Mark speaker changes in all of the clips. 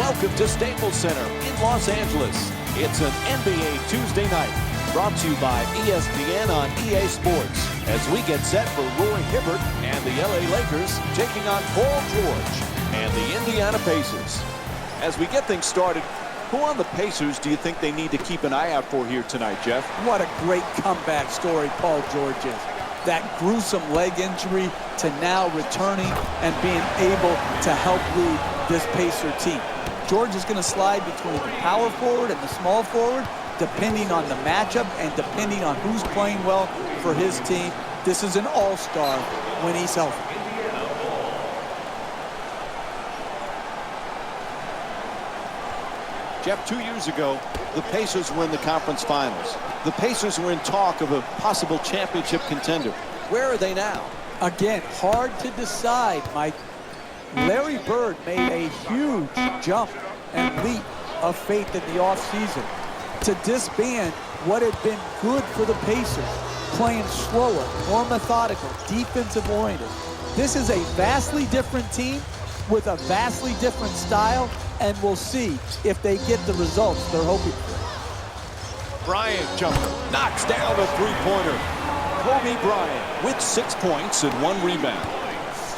Speaker 1: Welcome to Staples Center in Los Angeles. It's an NBA Tuesday night brought to you by ESPN on EA Sports as we get set for Roy Hibbert and the LA Lakers taking on Paul George and the Indiana Pacers. As we get things started, who on the Pacers do you think they need to keep an eye out for here tonight, Jeff?
Speaker 2: What a great comeback story Paul George is. That gruesome leg injury to now returning and being able to help lead this Pacer team. George is going to slide between the power forward and the small forward, depending on the matchup and depending on who's playing well for his team. This is an all-star when he's healthy.
Speaker 1: Jeff, 2 years ago, the Pacers were in the conference finals. The Pacers were in talk of a possible championship contender. Where are they now?
Speaker 2: Again, hard to decide, Mike. Larry Bird made a huge jump and leap of faith in the offseason to disband what had been good for the Pacers, playing slower, more methodical, defensive-oriented. This is a vastly different team with a vastly different style, and we'll see if they get the results they're hoping for.
Speaker 1: Bryant jumper knocks down the three-pointer. Kobe Bryant with 6 points and 1 rebound.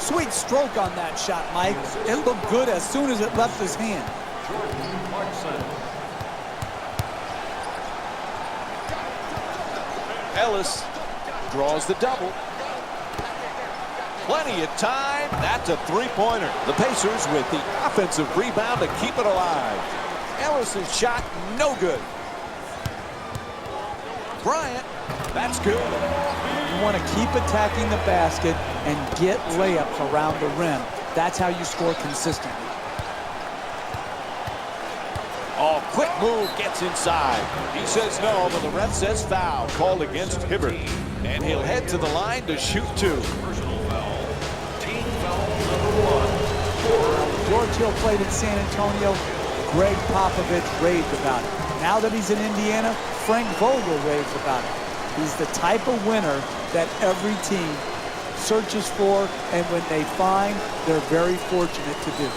Speaker 2: Sweet stroke on that shot, Mike. It looked good as soon as it left his hand.
Speaker 1: Ellis draws the double. Plenty of time. That's a three-pointer. The Pacers with the offensive rebound to keep it alive. Ellis's shot, no good. Bryant, that's good.
Speaker 2: You want to keep attacking the basket and get layups around the rim. That's how you score consistently.
Speaker 1: Oh, quick move, gets inside. He says no, but the ref says foul called against Hibbert. And he'll head to the line to shoot 2.
Speaker 2: George Hill played in San Antonio. Greg Popovich raved about it. Now that he's in Indiana, Frank Vogel raves about it. He's the type of winner that every team searches for, and when they find, they're very fortunate to do.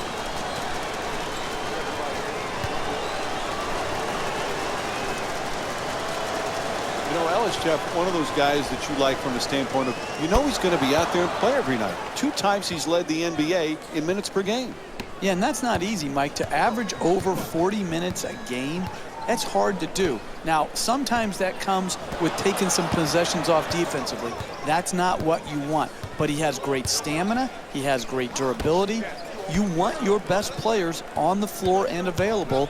Speaker 1: You know, Ellis, Jeff, one of those guys that you like from the standpoint of, you know he's going to be out there and play every night. 2 times he's led the NBA in minutes per game.
Speaker 2: Yeah, and that's not easy, Mike. To average over 40 minutes a game, that's hard to do. Now, sometimes that comes with taking some possessions off defensively. That's not what you want. But he has great stamina. He has great durability. You want your best players on the floor and available,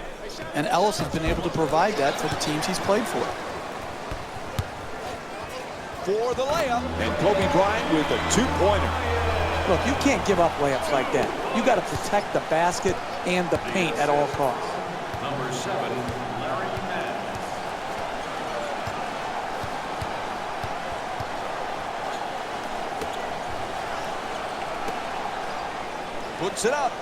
Speaker 2: and Ellis has been able to provide that for the teams he's played for.
Speaker 1: For the layup, and Kobe Bryant with a 2-pointer.
Speaker 2: Look, you can't give up layups like that. You got to protect the basket and the paint at all costs.
Speaker 3: Number 7, Larry Nance.
Speaker 1: Puts it up.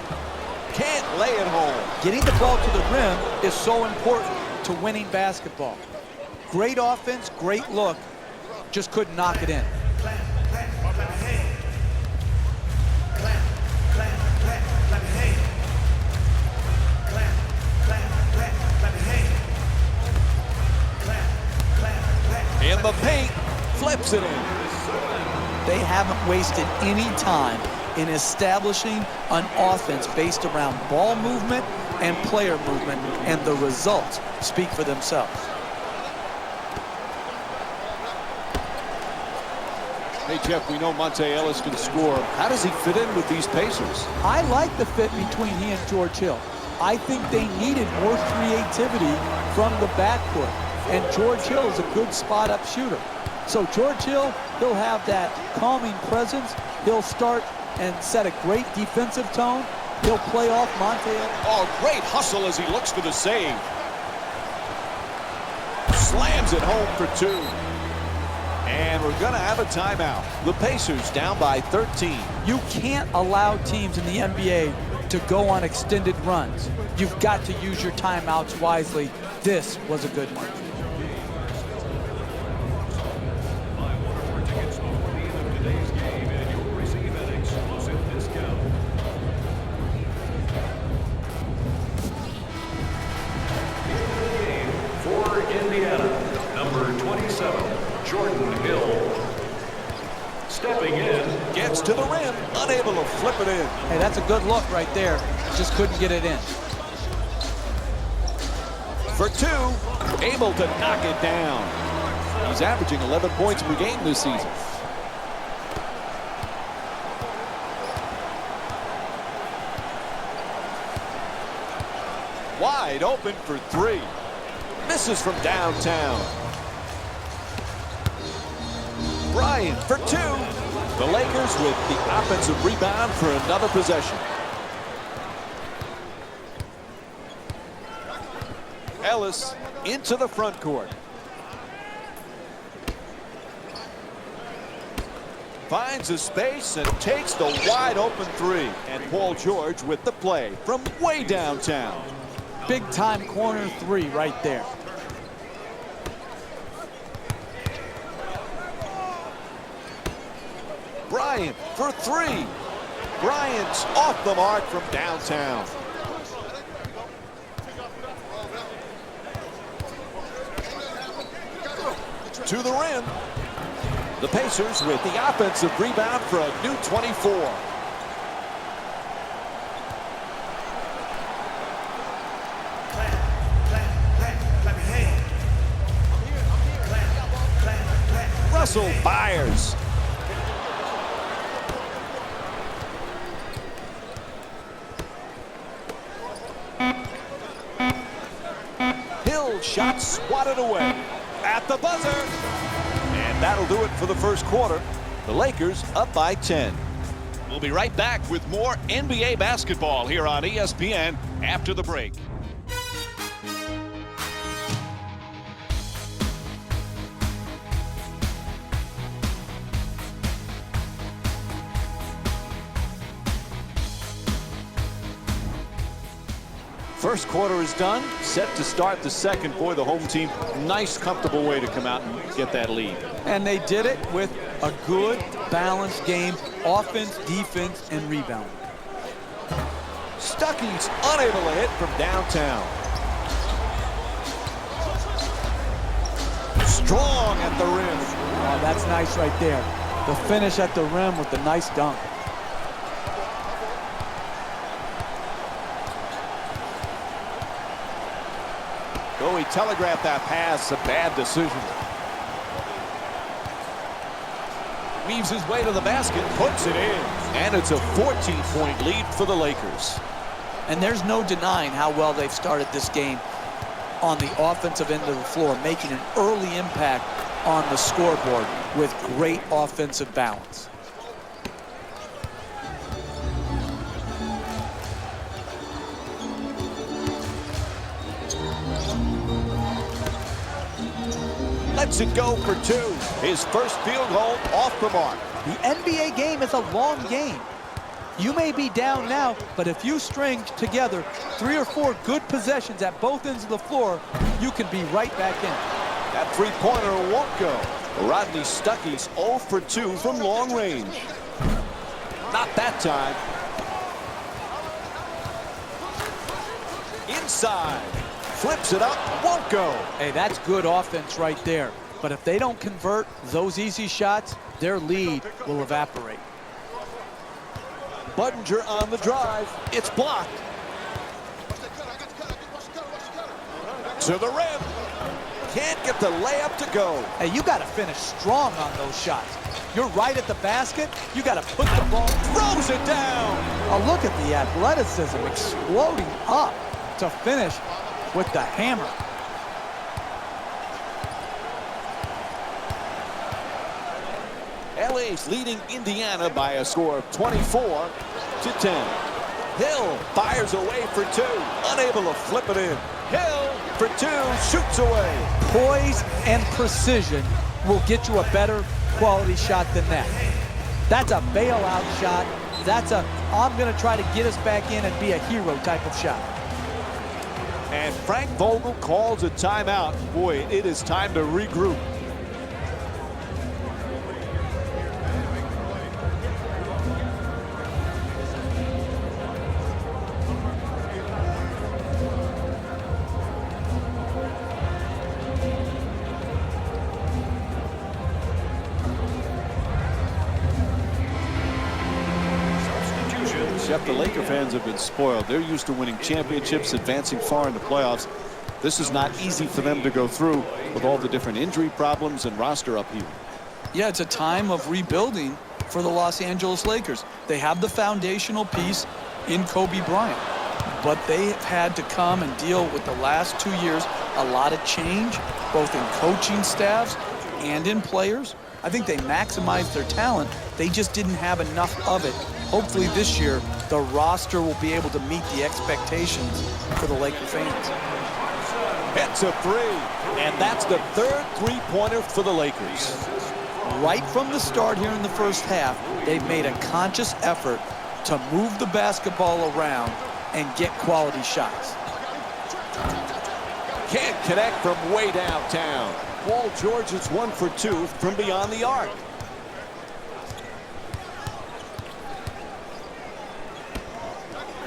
Speaker 1: Can't lay it home.
Speaker 2: Getting the ball to the rim is so important to winning basketball. Great offense, great look. Just couldn't knock it in.
Speaker 1: In the paint, flips it in.
Speaker 2: They haven't wasted any time in establishing an offense based around ball movement and player movement, and the results speak for themselves.
Speaker 1: Hey, Jeff, we know Monte Ellis can score. How does he fit in with these Pacers?
Speaker 2: I like the fit between he and George Hill. I think they needed more creativity from the backcourt, and George Hill is a good spot-up shooter. So George Hill, he'll have that calming presence. He'll start and set a great defensive tone. He'll play off Monte Ellis.
Speaker 1: Oh, great hustle as he looks for the save. Slams it home for 2. And we're going to have a timeout. The Pacers down by 13.
Speaker 2: You can't allow teams in the NBA to go on extended runs. You've got to use your timeouts wisely. This was a good one.
Speaker 1: Gets to the rim, unable to flip it in.
Speaker 2: Hey, that's a good look right there. Just couldn't get it in.
Speaker 1: For two, able to knock it down. He's averaging 11 points per game this season. Wide open for three. Misses from downtown. Bryant for two. The Lakers with the offensive rebound for another possession. Ellis into the front court. Finds a space and takes the wide open three. And Paul George with the play from way downtown.
Speaker 2: Big time corner three right there.
Speaker 1: Bryant for three. Bryant's off the mark from downtown. To the rim. The Pacers with the offensive rebound for a new 24. Russell Byers. Hill shot swatted away at the buzzer. And that'll do it for the first quarter. The Lakers up by 10. We'll be right back with more NBA basketball here on ESPN after the break. First quarter is done, set to start the second. Boy, the home team, nice, comfortable way to come out and get that lead.
Speaker 2: And they did it with a good, balanced game, offense, defense, and rebound.
Speaker 1: Stuckey's unable to hit from downtown. Strong at the rim.
Speaker 2: Oh, that's nice right there. The finish at the rim with the nice dunk.
Speaker 1: Oh, he telegraphed that pass, a bad decision. Weaves his way to the basket, puts it in. And it's a 14-point lead for the Lakers.
Speaker 2: And there's no denying how well they've started this game on the offensive end of the floor, making an early impact on the scoreboard with great offensive balance.
Speaker 1: Lets it go for two. His first field goal off the mark.
Speaker 2: The NBA game is a long game. You may be down now, but if you string together 3 or 4 good possessions at both ends of the floor, you can be right back in.
Speaker 1: That three-pointer won't go. Rodney Stuckey's 0 for 2 from long range. Not that time. Inside. Flips it up, won't go.
Speaker 2: Hey, that's good offense right there. But if they don't convert those easy shots, their lead will evaporate.
Speaker 1: Budinger on the drive. It's blocked. To the rim. Can't get the layup to go.
Speaker 2: Hey, you got to finish strong on those shots. You're right at the basket. You got to put the ball.
Speaker 1: Throws it down.
Speaker 2: Oh, look at the athleticism exploding up to finish with the hammer.
Speaker 1: LA's leading Indiana by a score of 24-10. Hill fires away for 2. Unable to flip it in. Hill for 2. Shoots away.
Speaker 2: Poise and precision will get you a better quality shot than that. That's a bailout shot. That's a, I'm going to try to get us back in and be a hero type of shot.
Speaker 1: And Frank Vogel calls a timeout. Boy, it is time to regroup. Jeff, the Laker fans have been spoiled. They're used to winning championships, advancing far in the playoffs. This is not easy for them to go through with all the different injury problems and roster upheaval.
Speaker 2: Yeah, it's a time of rebuilding for the Los Angeles Lakers. They have the foundational piece in Kobe Bryant, but they have had to come and deal with the last 2 years, a lot of change, both in coaching staffs and in players. I think they maximized their talent. They just didn't have enough of it. Hopefully this year, the roster will be able to meet the expectations for the Laker fans.
Speaker 1: Hits a three, and that's the third three-pointer for the Lakers.
Speaker 2: Right from the start here in the first half, they've made a conscious effort to move the basketball around and get quality shots.
Speaker 1: Can't connect from way downtown. Paul George is 1 for 2 from beyond the arc.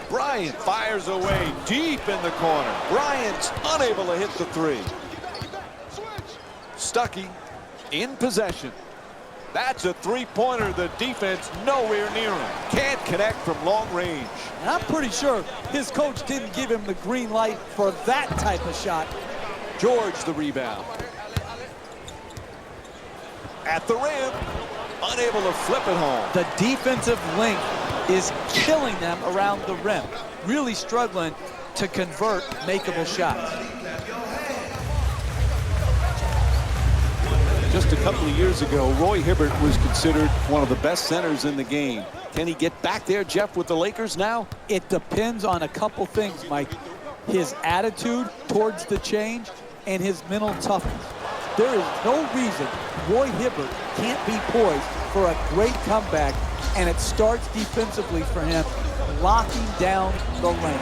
Speaker 1: Bryant fires away deep in the corner. Bryant's unable to hit the three. Stuckey in possession. That's a three-pointer. The defense nowhere near him. Can't connect from long range.
Speaker 2: And I'm pretty sure his coach didn't give him the green light for that type of shot.
Speaker 1: George the rebound. At the rim, unable to flip it home.
Speaker 2: The defensive length is killing them around the rim. Really struggling to convert makeable shots.
Speaker 1: Just a couple of years ago, Roy Hibbert was considered one of the best centers in the game. Can he get back there, Jeff, with the Lakers now?
Speaker 2: It depends on a couple things, Mike. His attitude towards the change and his mental toughness. There is no reason Roy Hibbert can't be poised for a great comeback, and it starts defensively for him, locking down the lane.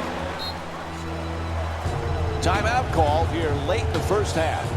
Speaker 1: Timeout call here late in the first half.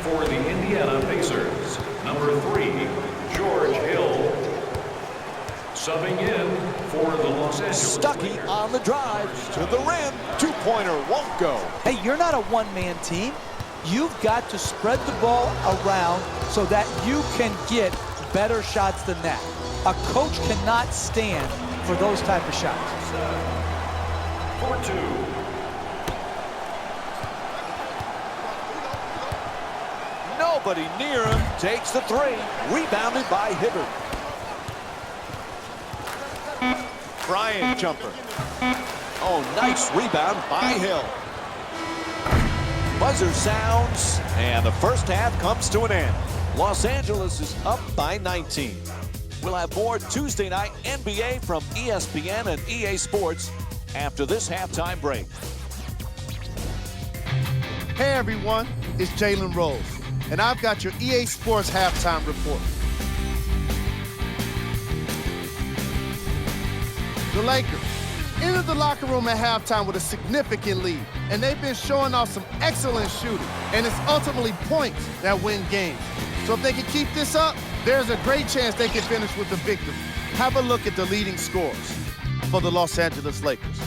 Speaker 3: For the Indiana Pacers, number 3, George Hill. Subbing in for the Los Angeles
Speaker 1: Stuckey
Speaker 3: Lakers.
Speaker 1: on the drive to the rim. Two-pointer won't go.
Speaker 2: Hey, you're not a one-man team. You've got to spread the ball around so that you can get better shots than that. A coach cannot stand for those type of shots.
Speaker 3: For 2.
Speaker 1: Nobody near him. Takes the three. Rebounded by Hibbert. Bryant jumper. Oh, nice rebound by Hill. Buzzer sounds, and the first half comes to an end. Los Angeles is up by 19. We'll have more Tuesday night NBA from ESPN and EA Sports after this halftime break.
Speaker 4: Hey everyone, it's Jalen Rose, and I've got your EA Sports halftime report. The Lakers entered the locker room at halftime with a significant lead, and they've been showing off some excellent shooting, and it's ultimately points that win games. So if they can keep this up, there's a great chance they can finish with the victory. Have a look at the leading scorers for the Los Angeles Lakers.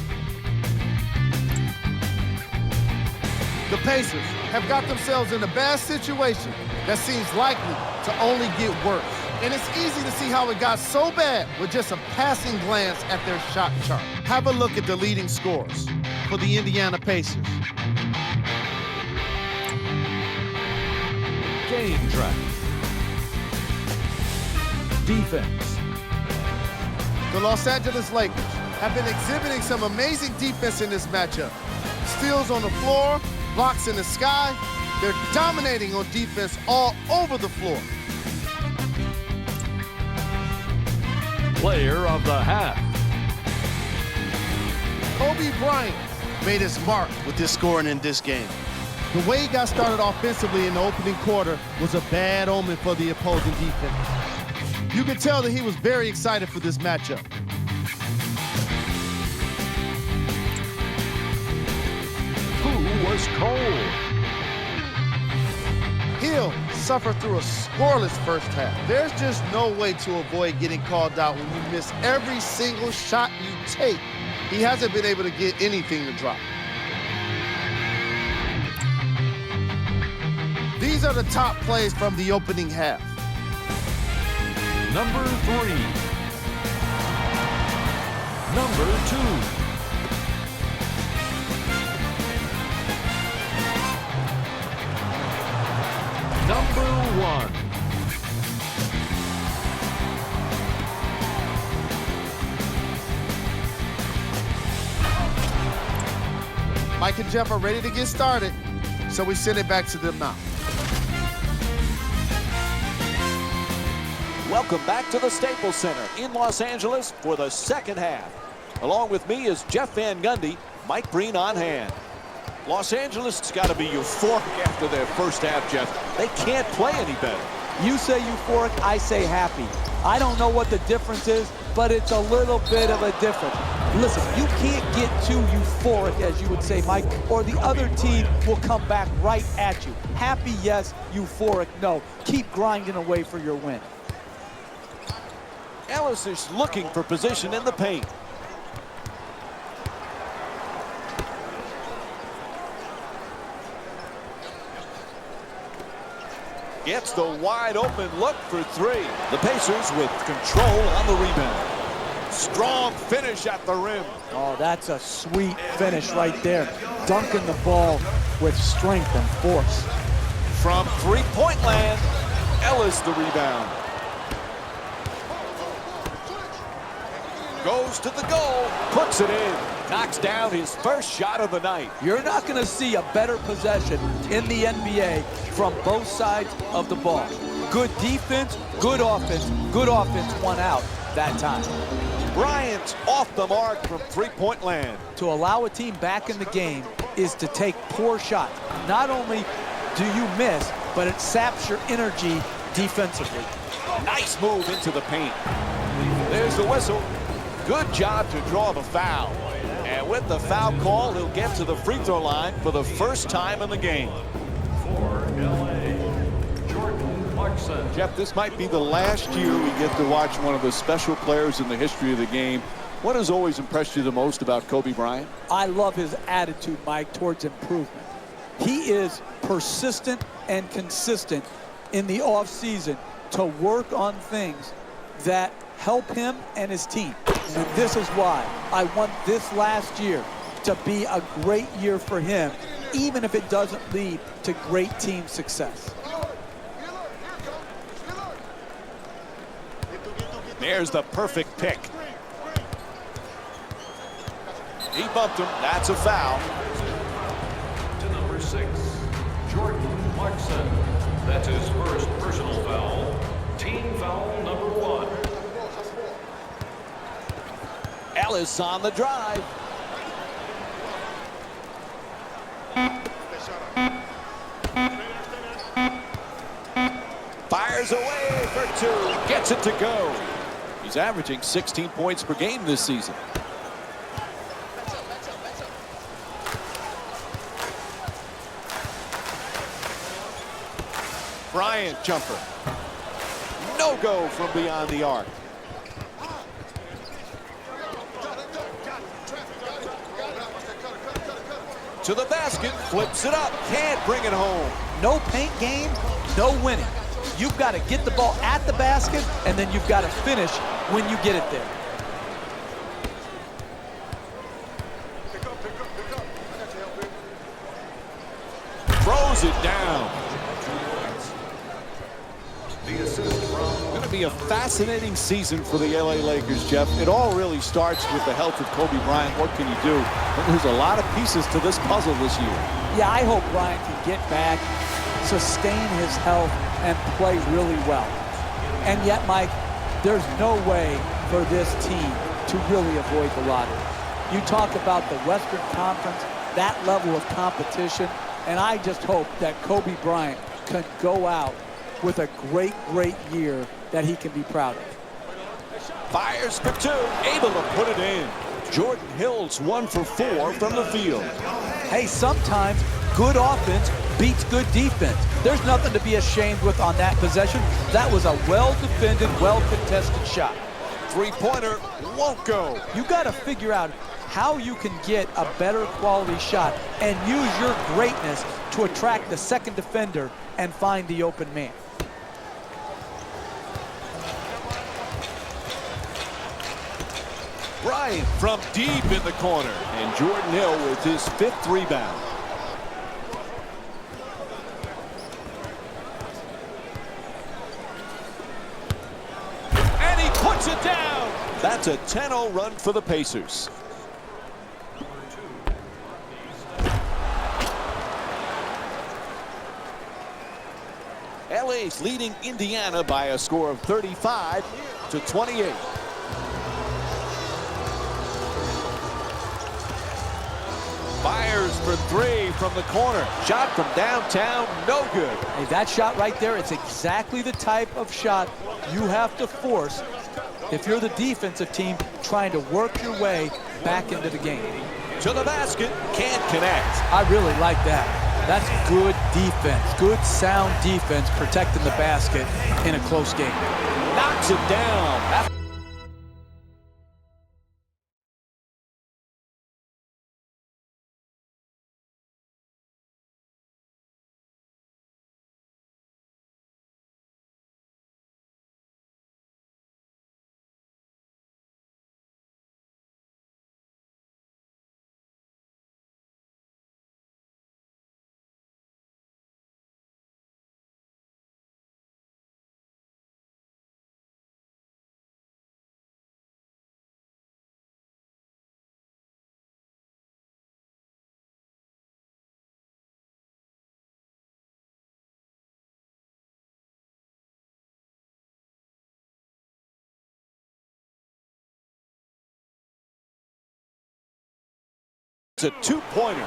Speaker 4: The Pacers have got themselves in a bad situation that seems likely to only get worse. And it's easy to see how it got so bad with just a passing glance at their shot chart. Have a look at the leading scorers for the Indiana Pacers.
Speaker 1: Game track.
Speaker 2: Defense.
Speaker 4: The Los Angeles Lakers have been exhibiting some amazing defense in this matchup. Steals on the floor, blocks in the sky. They're dominating on defense all over the floor.
Speaker 3: Player of the half.
Speaker 4: Kobe Bryant made his mark with his scoring in this game. The way he got started offensively in the opening quarter was a bad omen for the opposing defense. You could tell that he was very excited for this matchup.
Speaker 3: Who was cold?
Speaker 4: Hill suffered through a scoreless first half. There's just no way to avoid getting called out when you miss every single shot you take. He hasn't been able to get anything to drop. These are the top plays from the opening half.
Speaker 3: Number 3. Number 2. Number 1.
Speaker 4: Mike and Jeff are ready to get started, so we send it back to them now.
Speaker 1: Welcome back to the Staples Center in Los Angeles for the second half. Along with me is Jeff Van Gundy, Mike Breen on hand. Los Angeles has got to be euphoric after their first half, Jeff. They can't play any better.
Speaker 2: You say euphoric, I say happy. I don't know what the difference is, but it's a little bit of a difference. Listen, you can't get too euphoric, as you would say, Mike, or the other team will come back right at you. Happy, yes. Euphoric, no. Keep grinding away for your win.
Speaker 1: Ellis is looking for position in the paint. Gets the wide open look for three. The Pacers with control on the rebound. Strong finish at the rim.
Speaker 2: Oh, that's a sweet finish right there. Dunking the ball with strength and force.
Speaker 1: From three-point land, Ellis the rebound. Goes to the goal, puts it in. Knocks down his first shot of the night.
Speaker 2: You're not going to see a better possession in the NBA from both sides of the ball. Good defense, good offense won out that time.
Speaker 1: Bryant off the mark from three-point land.
Speaker 2: To allow a team back in the game is to take poor shots. Not only do you miss, but it saps your energy defensively.
Speaker 1: Nice move into the paint. There's the whistle. Good job to draw the foul. And with the foul call, he'll get to the free throw line for the first time in the game.
Speaker 3: For LA, Jordan Clarkson.
Speaker 1: Jeff, this might be the last year we get to watch one of the special players in the history of the game. What has always impressed you the most about Kobe Bryant?
Speaker 2: I love his attitude, Mike, towards improvement. He is persistent and consistent in the offseason to work on things that help him and his team. And this is why I want this last year to be a great year for him, even if it doesn't lead to great team success.
Speaker 1: There's the perfect pick. He bumped him. That's a foul.
Speaker 3: To number 6, Jordan Clarkson. That's his first personal foul. Team foul number 1.
Speaker 1: Ellis on the drive. Fires away for two. Gets it to go. He's averaging 16 points per game this season. Bryant jumper. No go from beyond the arc. To the basket, flips it up, can't bring it home.
Speaker 2: No paint game, no winning. You've got to get the ball at the basket, and then you've got to finish when you get it there.
Speaker 1: Throws it down.
Speaker 3: The assist from
Speaker 1: Going to be a fascinating season for the LA Lakers, Jeff. It all really starts with the health of Kobe Bryant. What can you do? But there's a lot of pieces to this puzzle this year.
Speaker 2: Yeah, I hope Bryant can get back, sustain his health, and play really well. And yet, Mike, there's no way for this team to really avoid the lottery. You talk about the Western Conference, that level of competition. And I just hope that Kobe Bryant can go out with a great, great year that he can be proud of.
Speaker 1: Fires for two, able to put it in. Jordan Hill's 1 for 4 from the field.
Speaker 2: Hey, sometimes good offense beats good defense. There's nothing to be ashamed with on that possession. That was a well-defended, well-contested shot.
Speaker 1: Three-pointer won't go.
Speaker 2: You got to figure out how you can get a better quality shot and use your greatness to attract the second defender and find the open man.
Speaker 1: Bryant from deep in the corner. And Jordan Hill with his 5th rebound. And he puts it down. That's a 10-0 run for the Pacers. LA's leading Indiana by a score of 35-28. Fires for 3 from the corner. Shot from downtown, no good.
Speaker 2: Hey, that shot right there, it's exactly the type of shot you have to force if you're the defensive team trying to work your way back into the game.
Speaker 1: To the basket, can't connect.
Speaker 2: I really like that. That's good defense, good sound defense protecting the basket in a close game.
Speaker 1: Knocks it down. It's a 2-pointer.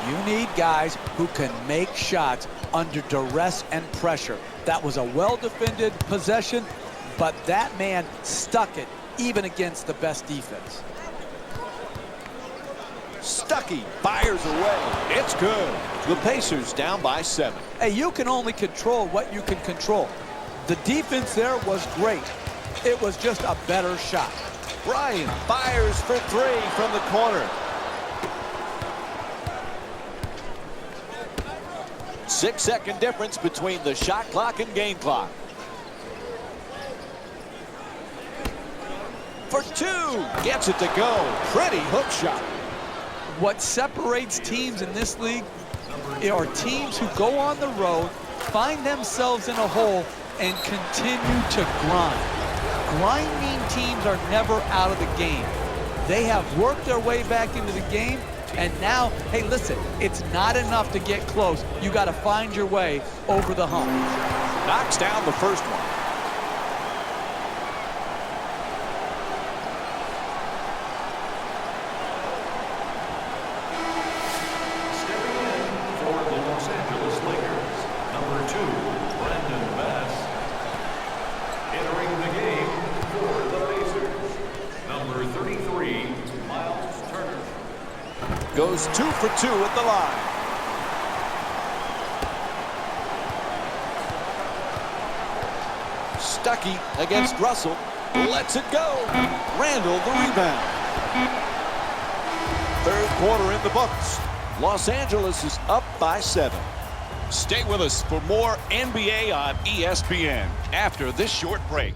Speaker 2: You need guys who can make shots under duress and pressure. That was a well-defended possession, but that man stuck it even against the best defense.
Speaker 1: Stuckey fires away. It's good. The Pacers down by 7.
Speaker 2: Hey, you can only control what you can control. The defense there was great. It was just a better shot.
Speaker 1: Bryant fires for 3 from the corner. 6-second difference between the shot clock and game clock. For 2, gets it to go. Pretty hook shot.
Speaker 2: What separates teams in this league are teams who go on the road, find themselves in a hole, and continue to grind. Grinding teams are never out of the game. They have worked their way back into the game, and now, hey, listen, it's not enough to get close. You got to find your way over the hump.
Speaker 1: Knocks down the first one.
Speaker 3: Stepping in for the Los Angeles Lakers, number 2, Brandon Bass. Entering the game for the Pacers, number 33, Miles Turner.
Speaker 1: Goes 2 for 2 at the line. Stuckey against Russell. Lets it go. Randall the rebound. 3rd quarter in the books. Los Angeles is up by 7. Stay with us for more NBA on ESPN after this short break.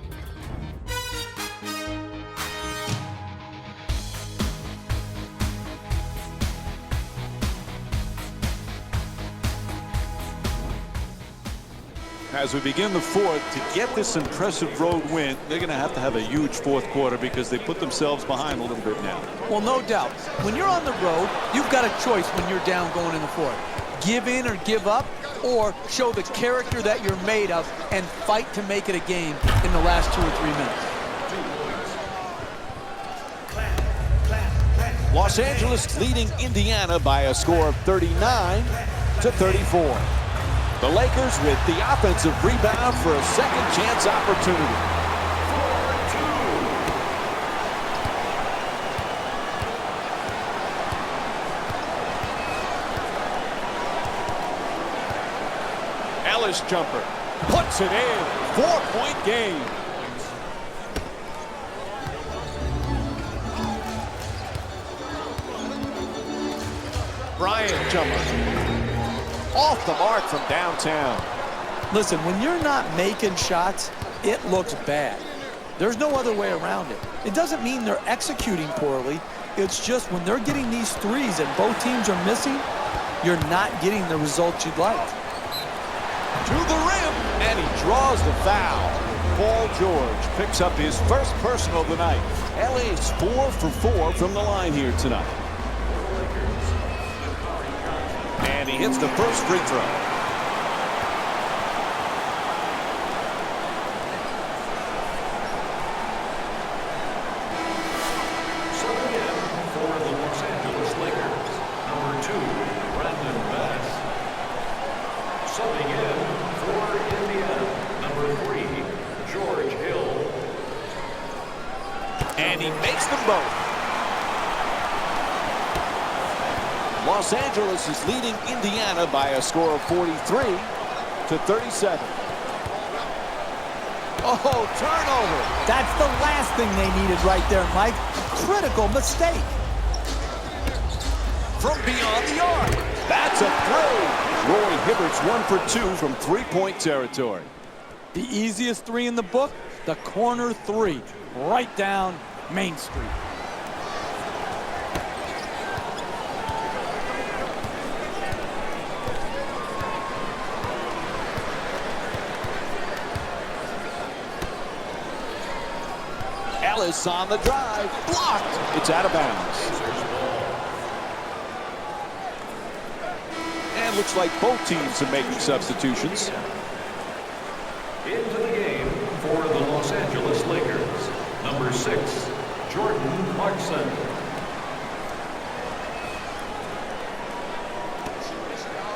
Speaker 1: As we begin the 4th, to get this impressive road win, they're going to have a huge 4th quarter because they put themselves behind a little bit now.
Speaker 2: Well, no doubt. When you're on the road, you've got a choice when you're down going in the 4th. Give in or give up, or show the character that you're made of and fight to make it a game in the last 2 or 3 minutes.
Speaker 1: Los Angeles leading Indiana by a score of 39 to 34. The Lakers with the offensive rebound for a second chance opportunity. Ellis jumper. Puts it in. 4-point game. Bryant jumper. Off the mark from downtown.
Speaker 2: Listen, when you're not making shots, it looks bad. There's no other way around it. It doesn't mean they're executing poorly. It's just when they're getting these threes and both teams are missing, you're not getting the results you'd like.
Speaker 1: To the rim, and he draws the foul. Paul George picks up his first personal of the night. LA's 4 for 4 from the line here tonight. And he hits the first free throw.
Speaker 3: Subbing in for the Los Angeles Lakers, number 2, Brandon Bass. Subbing in for Indiana, number 3, George Hill.
Speaker 1: And he makes them both. Los Angeles is leading Indiana by a score of 43 to 37. Oh, turnover.
Speaker 2: That's the last thing they needed right there, Mike. Critical mistake.
Speaker 1: From beyond the arc. That's a three. Roy Hibbert's 1 for 2 from three-point territory.
Speaker 2: The easiest three in the book, the corner three, right down Main Street.
Speaker 1: Ellis on the drive. Blocked. It's out of bounds. And looks like both teams are making substitutions.
Speaker 3: Into the game for the Los Angeles Lakers, number 6, Jordan Clarkson.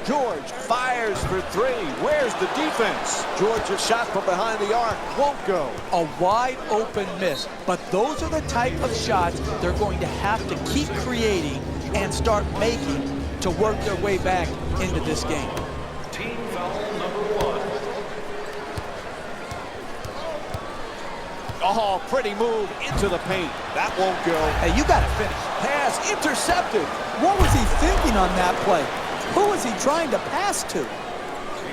Speaker 1: George fires for three. Where's the defense? George's shot from behind the arc won't go.
Speaker 2: A wide open miss. But those are the type of shots they're going to have to keep creating and start making to work their way back into this game.
Speaker 3: Team foul number 1.
Speaker 1: Oh, pretty move into the paint. That won't go.
Speaker 2: Hey, you got to finish.
Speaker 1: Pass intercepted.
Speaker 2: What was he thinking on that play? Who was he trying to pass to?
Speaker 3: The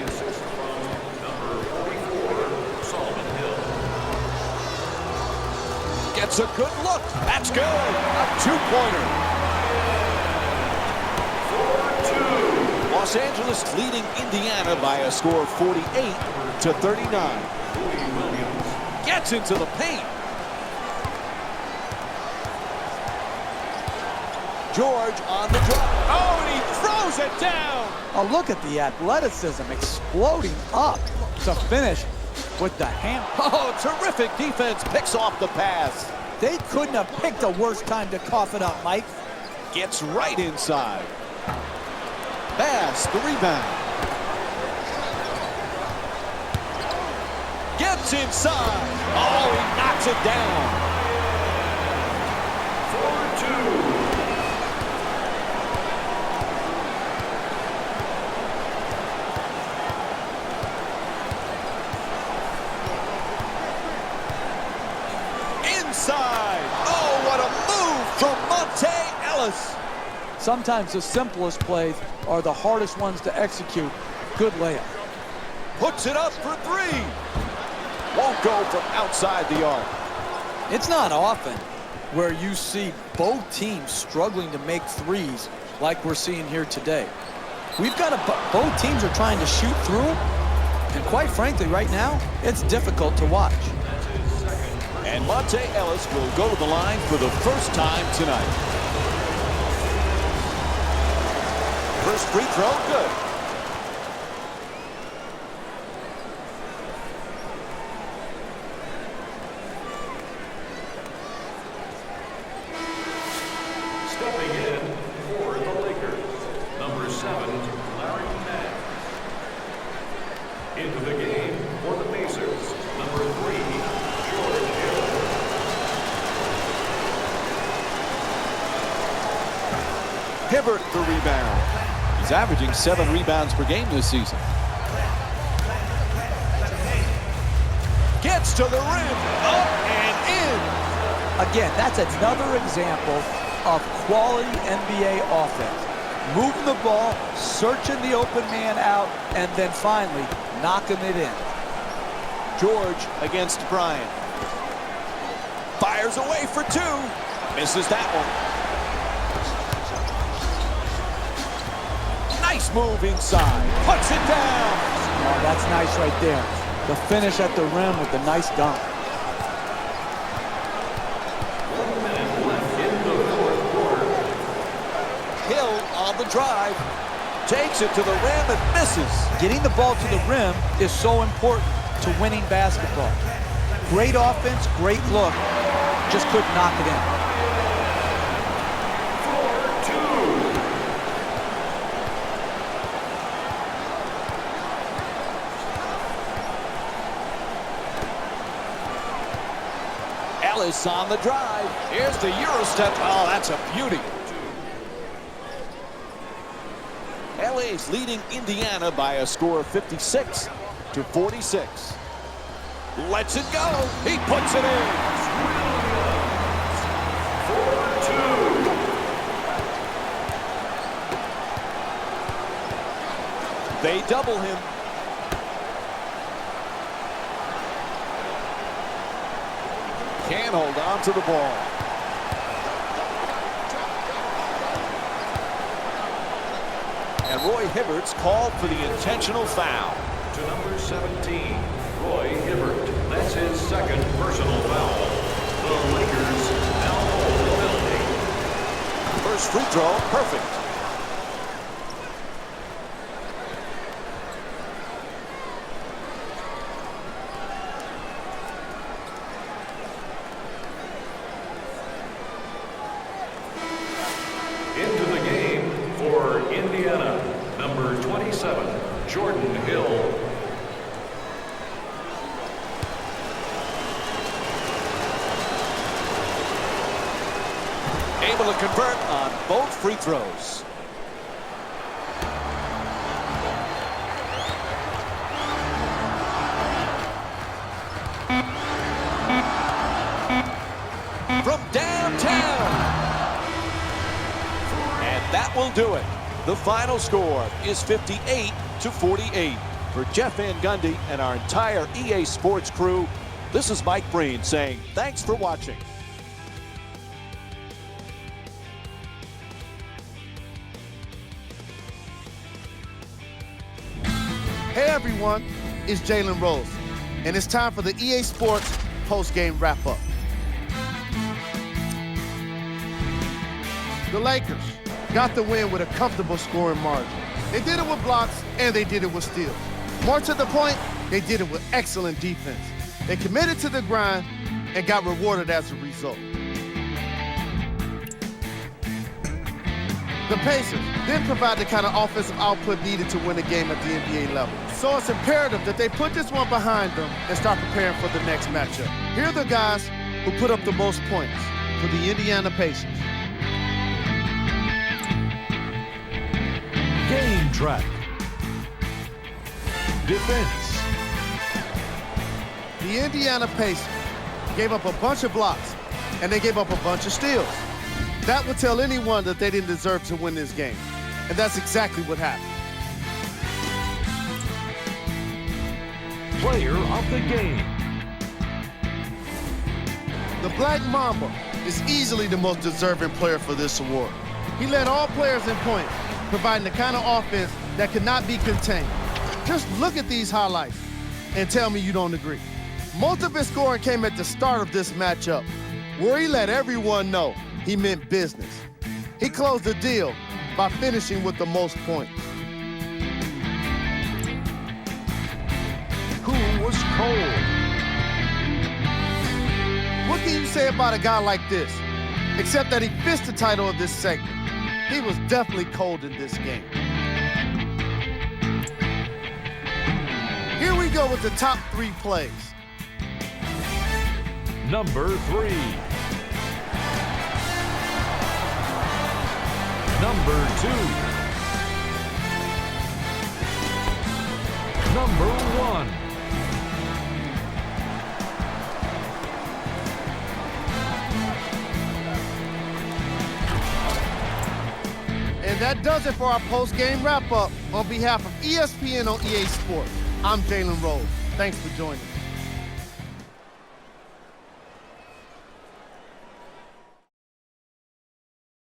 Speaker 3: assist from number 44, Solomon Hill.
Speaker 1: Gets a good look. That's good. A two-pointer.
Speaker 3: 4-2.
Speaker 1: Los Angeles leading Indiana by a score of 48 to 39.
Speaker 3: Louis Williams.
Speaker 1: Gets into the paint. George on the drive. Oh, and he throws it down.
Speaker 2: Oh, look at the athleticism exploding up to finish with the hand.
Speaker 1: Oh, terrific defense. Picks off the pass.
Speaker 2: They couldn't have picked a worse time to cough it up, Mike.
Speaker 1: Gets right inside. Bass, the rebound. Gets inside. Oh, he knocks it down.
Speaker 3: 4-2.
Speaker 1: Inside. Oh, what a move from Monte Ellis.
Speaker 2: Sometimes the simplest plays are the hardest ones to execute. Good layup.
Speaker 1: Puts it up for three. Won't go from outside the arc.
Speaker 2: It's not often where you see both teams struggling to make threes like we're seeing here today. We've got both teams are trying to shoot through them, and quite frankly, right now, it's difficult to watch.
Speaker 1: And Monte Ellis will go to the line for the first time tonight. First free throw, good.
Speaker 3: Stepping in for the Lakers, number 7, Larry Into the game for the Pacers, number 3, George Hill.
Speaker 1: Hibbert the rebound. He's averaging 7 rebounds per game this season. Gets to the rim, up and in.
Speaker 2: Again, that's another example of quality NBA offense. Moving the ball, searching the open man out, and then finally knocking it in.
Speaker 1: George against Bryant. Fires away for 2. Misses that one. Nice move inside. Puts it down.
Speaker 2: Oh, that's nice right there. The finish at the rim with the nice dunk.
Speaker 3: 1 minute left in the fourth quarter.
Speaker 1: Hill on the drive. Takes it to the rim and misses.
Speaker 2: Getting the ball to the rim is so important to winning basketball. Great offense, great look. Just couldn't knock it in.
Speaker 3: 4-2.
Speaker 1: Ellis on the drive. Here's the Euro step. Oh, that's a beauty. LA's leading Indiana by a score of 56-46. Lets it go. He puts it in.
Speaker 3: 4-2.
Speaker 1: They double him. Can't hold on to the ball. And Roy Hibbert's called for the intentional foul.
Speaker 3: To number 17, Roy Hibbert. That's his second personal foul. The Lakers now hold the penalty.
Speaker 1: First free throw, perfect.
Speaker 3: Into the game for Indiana, number 27, Jordan Hill.
Speaker 1: Able to convert on both free throws. From downtown. And that will do it. The final score is 58-48. For Jeff Van Gundy and our entire EA Sports crew, this is Mike Breen saying thanks for watching.
Speaker 4: Hey everyone, it's Jalen Rose, and it's time for the EA Sports post-game wrap-up. The Lakers got the win with a comfortable scoring margin. They did it with blocks, and they did it with steals. More to the point, they did it with excellent defense. They committed to the grind and got rewarded as a result. The Pacers didn't provide the kind of offensive output needed to win a game at the NBA level. So it's imperative that they put this one behind them and start preparing for the next matchup. Here are the guys who put up the most points for the Indiana Pacers.
Speaker 3: Game track. Defense.
Speaker 4: The Indiana Pacers gave up a bunch of blocks, and they gave up a bunch of steals. That would tell anyone that they didn't deserve to win this game. And that's exactly what happened.
Speaker 3: Player of the game.
Speaker 4: The Black Mamba is easily the most deserving player for this award. He led all players in points, providing the kind of offense that could not be contained. Just look at these highlights and tell me you don't agree. Most of his scoring came at the start of this matchup, where he let everyone know he meant business. He closed the deal by finishing with the most points.
Speaker 3: Who was cold?
Speaker 4: What can you say about a guy like this, except that he fits the title of this segment? He was definitely cold in this game. Here go with the top 3 plays.
Speaker 3: Number 3. Number 2. Number 1.
Speaker 4: And that does it for our post-game wrap-up. On behalf of ESPN on EA Sports, I'm Jalen Rose. Thanks for joining us.